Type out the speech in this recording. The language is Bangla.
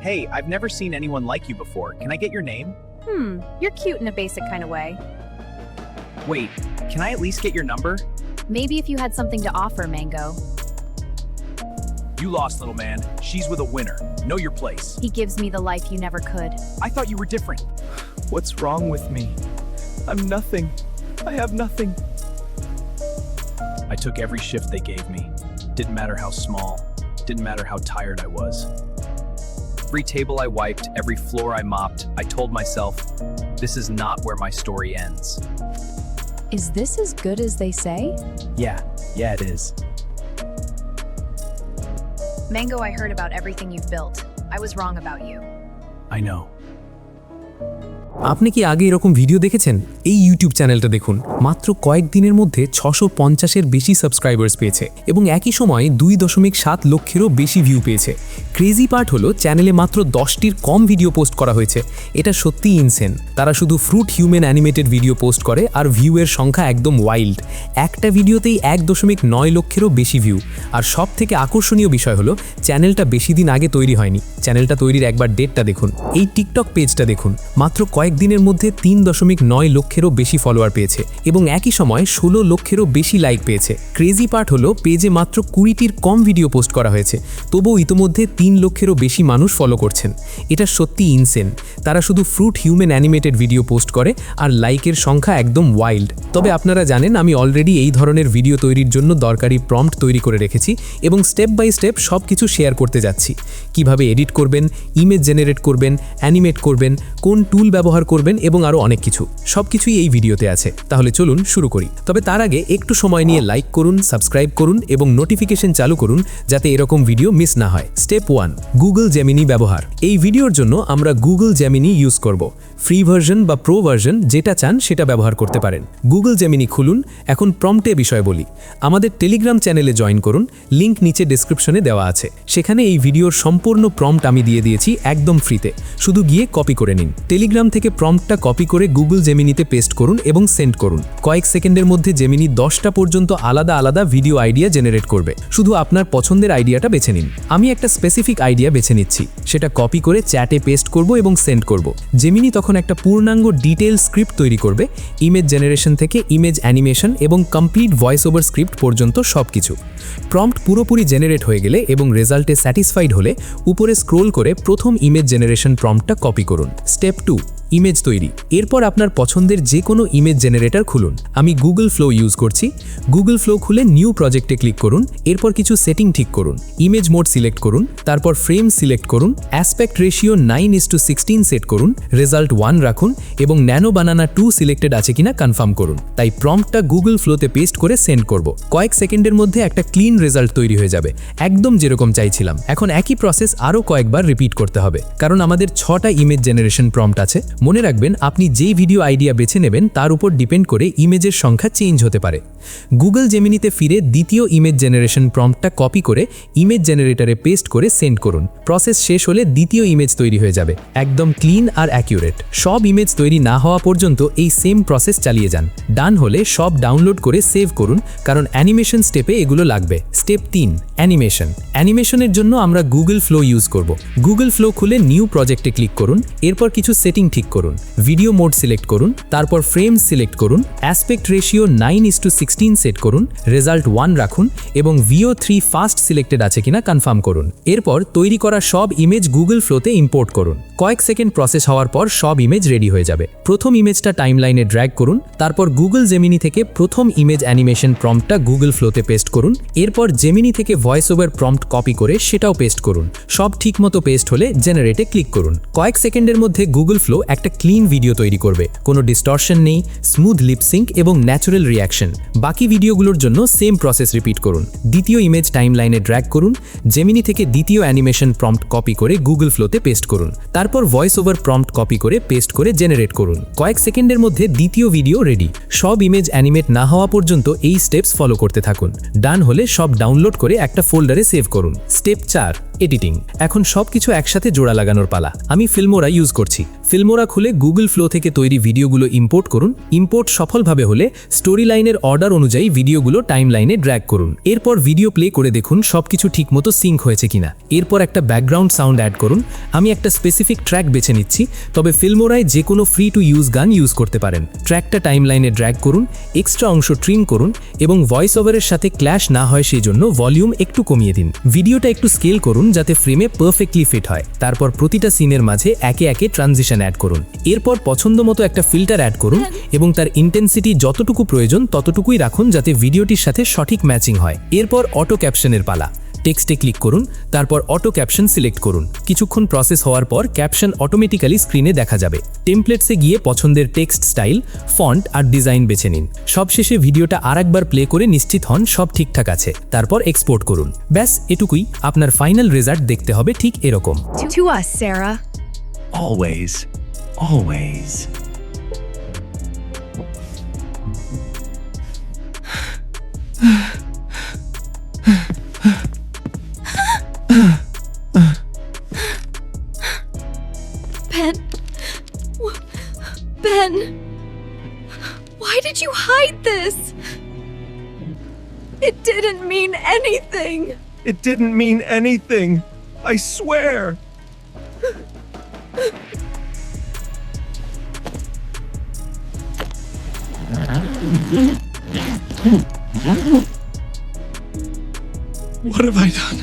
Hey, I've never seen anyone like you before. Can I get your name? You're cute in a basic kind of way. Wait, can I at least get your number? Maybe if you had something to offer, Mango. You lost, little man. She's with a winner. Know your place. He gives me the life you never could. I thought you were different. What's wrong with me? I'm nothing. I have nothing. I took every shift they gave me. Didn't matter how small. Didn't matter how tired I was. Every table I wiped, every floor I mopped, I told myself, this is not where my story ends. Is this as good as they say? Yeah, it is. Mango, I heard about everything you've built. I was wrong about you. I know. আপনি কি আগে এরকম ভিডিও দেখেছেন? এই ইউটিউব চ্যানেলটা দেখুন, মাত্র কয়েকদিনের মধ্যে 650-এর বেশি সাবস্ক্রাইবার্স পেয়েছে এবং একই সময়ে 2.7 লক্ষেরও বেশি ভিউ পেয়েছে। ক্রেজি পার্ট হলো চ্যানেলে মাত্র 10টির কম ভিডিও পোস্ট করা হয়েছে। এটা সত্যিই ইনসেন। তারা শুধু fruit human animated video post করে আর ভিউয়ের সংখ্যা একদম ওয়াইল্ড। একটা ভিডিওতেই 1.9 লক্ষেরও বেশি ভিউ। আর সবথেকে আকর্ষণীয় বিষয় হলো চ্যানেলটা বেশি দিন আগে তৈরি হয়নি। চ্যানেলটা তৈরির একবার ডেটটা দেখুন। এই টিকটক পেজটা দেখুন, মাত্র কয়েকদিনের মধ্যে 3.9 লক্ষেরও বেশি ফলোয়ার পেয়েছে এবং একই সময় 16 লক্ষেরও বেশি লাইক পেয়েছে। ক্রেজি পার্ট হলো পেজে মাত্র 20টির কম ভিডিও পোস্ট করা হয়েছে, তবুও ইতোমধ্যে 3 লক্ষেরও বেশি মানুষ ফলো করছেন। এটা সত্যি ইনসেন। তারা শুধু fruit human animated video post করে আর লাইকের সংখ্যা একদম ওয়াইল্ড। তবে আপনারা জানেন আমি অলরেডি এই ধরনের ভিডিও তৈরির জন্য দরকারি প্রম্পট তৈরি করে রেখেছি এবং স্টেপ বাই স্টেপ সব কিছু শেয়ার করতে যাচ্ছি। কিভাবে এডিট করবেন, ইমেজ জেনারেট করবেন, অ্যানিমেট করবেন, কোন টুল ব্যবহার করবেন এবং আরও অনেক কিছু। সবকিছুই এই ভিডিওতে আছে। তাহলে চলুন শুরু করি। তবে তার আগে একটু সময় নিয়ে লাইক করুন, সাবস্ক্রাইব করুন এবং নোটিফিকেশন চালু করুন যাতে এরকম ভিডিও মিস না হয়। স্টেপ 1, গুগল জেমিনি ব্যবহার। এই ভিডিওর জন্য আমরা গুগল জেমিনি ইউজ করব। ফ্রি ভার্সন বা প্রো ভার্সন যেটা চান সেটা ব্যবহার করতে পারেন। গুগল জেমিনি খুলুন। এখন প্রম্পটে বিষয় বলি। আমাদের টেলিগ্রাম চ্যানেলে জয়েন করুন, লিংক নিচে ডেসক্রিপশনে দেওয়া আছে। সেখানে এই ভিডিওর সম্পূর্ণ প্রম্পট আমি দিয়ে দিয়েছি একদম ফ্রিতে। শুধু গিয়ে কপি করে নিন। টেলিগ্রাম থেকে প্রম্পটটা কপি করে গুগল জেমিনিতে পেস্ট করুন এবং সেন্ড করুন। কয়েক সেকেন্ডের মধ্যে জেমিনি 10টা পর্যন্ত আলাদা আলাদা ভিডিও আইডিয়া জেনারেট করবে। শুধু আপনার পছন্দের আইডিয়াটা বেছে নিন। আমি একটা স্পেসিফিক আইডিয়া বেছে নিচ্ছি, সেটা কপি করে চ্যাটে পেস্ট করব এবং সেন্ড করব। জেমিনি তখন একটা পূর্ণাঙ্গ ডিটেইল স্ক্রিপ্ট তৈরি করবে, ইমেজ জেনারেশন থেকে ইমেজ অ্যানিমেশন এবং কমপ্লিট ভয়েস ওভার স্ক্রিপ্ট পর্যন্ত সবকিছু। প্রম্পট পুরোপুরি জেনারেট হয়ে গেলে এবং রেজাল্টে স্যাটিসফাইড হলে উপরে স্ক্রোল করে প্রথম ইমেজ জেনারেশন প্রম্পটটা কপি করুন। স্টেপ 2, ইমেজ তৈরি। এরপর আপনার পছন্দের যে কোনো ইমেজ জেনারেটর খুলুন। আমি গুগল ফ্লো ইউজ করছি। গুগল ফ্লো খুলে নিউ প্রজেক্টে ক্লিক করুন। এরপর কিছু সেটিং ঠিক করুন। ইমেজ মোড সিলেক্ট করুন, তারপর ফ্রেম সিলেক্ট করুন, অ্যাসপেক্ট রেশিও 9:16 সেট করুন, রেজাল্ট 1 রাখুন এবং ন্যানো বানানা 2 সিলেক্টেড আছে কিনা কনফার্ম করুন। তাই প্রম্পটটা গুগল ফ্লোতে পেস্ট করে সেন্ড করব। কয়েক সেকেন্ডের মধ্যে একটা ক্লিন রেজাল্ট তৈরি হয়ে যাবে, একদম যেরকম চাইছিলাম। এখন একই প্রসেস আরও কয়েকবার রিপিট করতে হবে, কারণ আমাদের 6টা ইমেজ জেনারেশন প্রম্পট আছে। মনে রাখবেন, আপনি যেই ভিডিও আইডিয়া বেছে নেবেন তার উপর ডিপেন্ড করে ইমেজের সংখ্যা চেঞ্জ হতে পারে। গুগল জেমিনিতে ফিরে দ্বিতীয় ইমেজ জেনারেশন প্রম্পটটা কপি করে ইমেজ জেনারেটরে পেস্ট করে সেন্ড করুন। প্রসেস শেষ হলে দ্বিতীয় ইমেজ তৈরি হয়ে যাবে, একদম ক্লিন আর অ্যাকিউরেট। সব ইমেজ তৈরি না হওয়া পর্যন্ত এই সেম প্রসেস চালিয়ে যান। ডান হলে সব ডাউনলোড করে সেভ করুন, কারণ অ্যানিমেশন স্টেপে এগুলো লাগবে। Step 3, animation. অ্যানিমেশনের জন্য আমরা গুগল ফ্লো ইউজ করব। গুগল ফ্লো খুলে নিউ প্রজেক্টে ক্লিক করুন। এরপর কিছু সেটিং ঠিক করুন। ভিডিও মোড সিলেক্ট করুন, তারপর ফ্রেম সিলেক্ট করুন, অ্যাসপেক্ট রেশিও 9:16 সেট করুন, রেজাল্ট 1 রাখুন এবং VO3 ফাস্ট সিলেক্টেড আছে কিনা কনফার্ম করুন। এরপর তৈরি করা সব ইমেজ গুগল ফ্লোতে ইম্পোর্ট করুন। কয়েক সেকেন্ড প্রসেস হওয়ার পর সব ইমেজ রেডি হয়ে যাবে। প্রথম ইমেজটা টাইমলাইনে ড্র্যাগ করুন, তারপর গুগল জেমিনি থেকে প্রথম ইমেজ অ্যানিমেশন প্রম্পটটা গুগল ফ্লোতে পেস্ট করুন। এরপর জেমিনি থেকে ভয়েস ওভার প্রম্পট কপি করে সেটাও পেস্ট করুন। সব ঠিকমতো পেস্ট হলে জেনারেটে ক্লিক করুন। কয়েক সেকেন্ডের মধ্যে গুগল ফ্লো একটা ক্লিন ভিডিও তৈরি করবে। কোনো ডিস্টরশন নেই, স্মুথ লিপসিঙ্ক এবং ন্যাচারাল রিয়াকশন। বাকি ভিডিওগুলোর জন্য সেম প্রসেস রিপিট করুন। দ্বিতীয় ইমেজ টাইমলাইনে ড্র্যাগ করুন। জেমিনি থেকে দ্বিতীয় অ্যানিমেশন প্রম্পট কপি করে গুগল ফ্লোতে পেস্ট করুন। তারপর ভয়েস ওভার প্রম্পট কপি করে পেস্ট করে জেনারেট করুন। কয়েক সেকেন্ডের মধ্যে দ্বিতীয় ভিডিও রেডি। সব ইমেজ অ্যানিমেট না হওয়া পর্যন্ত এই স্টেপস ফলো করতে থাকুন। ডান হলে সব ডাউনলোড করে একটা ফোল্ডারে সেভ করুন। Step 4, editing. এখন সবকিছু একসাথে জোড়া লাগানোর পালা। আমি ফিল্মোরা ইউজ করছি। ফিল্মোরা খুলে গুগল ফ্লো থেকে তৈরি ভিডিওগুলো ইম্পোর্ট করুন। ইম্পোর্ট সফলভাবে হলে স্টোরি লাইনের অর্ডার অনুযায়ী ভিডিওগুলো টাইম লাইনে ড্র্যাগ করুন। এরপর ভিডিও প্লে করে দেখুন সবকিছু ঠিকমতো সিঙ্ক হয়েছে কিনা। এরপর একটা ব্যাকগ্রাউন্ড সাউন্ড অ্যাড করুন। আমি একটা স্পেসিফিক ট্র্যাক বেছে নিচ্ছি, তবে ফিল্মোরায় যে কোনো ফ্রি টু ইউজ গান ইউজ করতে পারেন। ট্র্যাকটা টাইম লাইনে ড্র্যাগ করুন, এক্সট্রা অংশ ট্রিম করুন এবং ভয়েস ওভারের সাথে ক্ল্যাশ না হয় সেই জন্য ভলিউম একটু কমিয়ে দিন। ভিডিওটা একটু স্কেল করুন যাতে ফ্রেমে পারফেক্টলি ফিট হয়। তারপর প্রতিটা সিনের মাঝে একে একে ট্রানজিশন অ্যাড করুন। এরপর পছন্দ মতো একটা ফিল্টার অ্যাড করুন এবং তার ইন্টেন্সিটি যতটুকু প্রয়োজন ততটুকুই রাখুন যাতে ভিডিওটির সাথে সঠিক ম্যাচিং হয়। এরপর অটো ক্যাপশনের পালা। টেক্সটে ক্লিক করুন, তারপর অটো ক্যাপশন সিলেক্ট করুন। কিছুক্ষণ প্রসেস হওয়ার পর ক্যাপশন অটোমেটিক্যালি স্ক্রিনে দেখা যাবে। টেমপ্লেটসে গিয়ে পছন্দের টেক্সট স্টাইল, ফন্ট আর ডিজাইন বেছে নিন। সবশেষে ভিডিওটা আরেকবার প্লে করে নিশ্চিত হন সব ঠিকঠাক আছে। তারপর এক্সপোর্ট করুন। ব্যাস এটুকুই, আপনার ফাইনাল রেজাল্ট দেখতে হবে ঠিক এরকম। To us, Sarah. Always. Always. Ben, why did you hide this? It didn't mean anything. It didn't mean anything. I swear. What have I done?